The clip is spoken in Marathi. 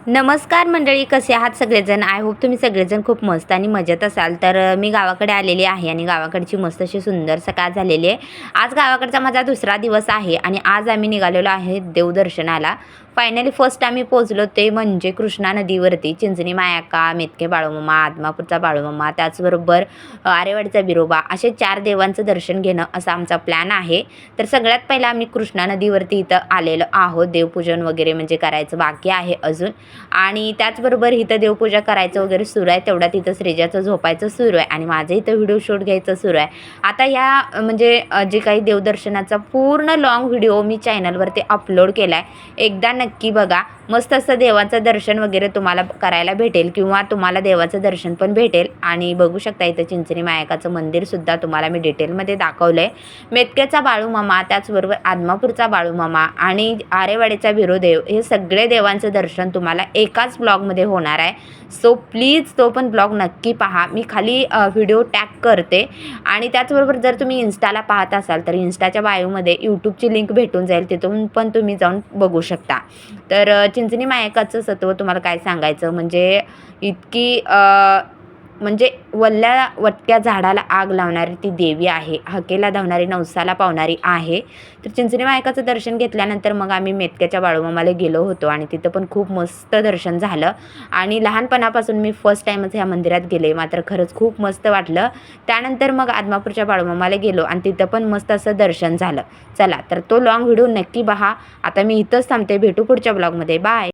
नमस्कार मंडळी, कसे आहात सगळेजण? आय होप तुम्ही सगळेजण खूप मस्त आणि मजेत असाल. तर मी गावाकडे आलेली आहे आणि गावाकडची मस्त अशी सुंदर सकाळ झालेली आहे. आज गावाकडचा माझा दुसरा दिवस आहे आणि आज आम्ही निघालेलो आहे देवदर्शनाला. फायनली फर्स्ट आम्ही पोहोचलो ते म्हणजे कृष्णा नदीवरती. चिंचणी मायाक्का, मेतके बाळूमामा, आदमापूरचा बाळूमामा, त्याचबरोबर आरेवाडीचा बिरोबा, असे 4 देवांचं दर्शन घेणं असा आमचा प्लॅन आहे. तर सगळ्यात पहिला आम्ही कृष्णा नदीवरती इथं आलेलो आहोत. देवपूजन वगैरे म्हणजे करायचं बाकी आहे अजून. आणि त्याचबरोबर इथं देवपूजा करायचं वगैरे सुरू आहे. तेवढ्यात इथं श्रेजाचं झोपायचं सुरू आहे आणि माझं इथं व्हिडिओ शूट घ्यायचं सुरू आहे. आता या म्हणजे जे काही देवदर्शनाचा पूर्ण लाँग व्हिडिओ मी चॅनलवरती अपलोड केला आहे. एकदा नक्की बघा. मस्त असं देवाचं दर्शन वगैरे तुम्हाला करायला भेटेल किंवा तुम्हाला देवाचं दर्शन पण भेटेल. आणि बघू शकता इथं चिंचणी मायकाचं मंदिरसुद्धा तुम्हाला मी डिटेलमध्ये दाखवलं आहे. मेतकेचा बाळूमामा, त्याचबरोबर आदमापूरचा बाळूमामा आणि आरेवाडीचा बिरोदेव, हे सगळे देवांचं दर्शन तुम्हाला एकाच ब्लॉगमध्ये होणार आहे. सो प्लीज तो पण ब्लॉग नक्की पहा. मी खाली व्हिडिओ टॅग करते. आणि त्याचबरोबर जर तुम्ही इन्स्टाला पाहत असाल तर इन्स्टाच्या बायोमध्ये यूट्यूबची लिंक भेटून जाईल, तिथून पण तुम्ही जाऊन बघू शकता. तर चिंचणी मायकाचं सत्व तुम्हाला काय सांगायचं, म्हणजे इतकी म्हणजे वल्ल्या वटक्या झाडाला आग लावणारी ती देवी आहे. हकेला धावणारी, नवसाला पावणारी आहे. तर चिंचणी मायकाचं दर्शन घेतल्यानंतर मग आम्ही मेतक्याच्या बाळूमामाला गेलो होतो आणि तिथं पण खूप मस्त दर्शन झालं. आणि लहानपणापासून मी फर्स्ट टाईमच ह्या मंदिरात गेले, मात्र खरंच खूप मस्त वाटलं. त्यानंतर मग आदमापूरच्या बाळूमामाला गेलो आणि तिथं पण मस्त असं दर्शन झालं. चला तर तो लाँग व्हिडिओ नक्की पहा. आता मी इथंच थांबते. भेटू पुढच्या ब्लॉगमध्ये. बाय.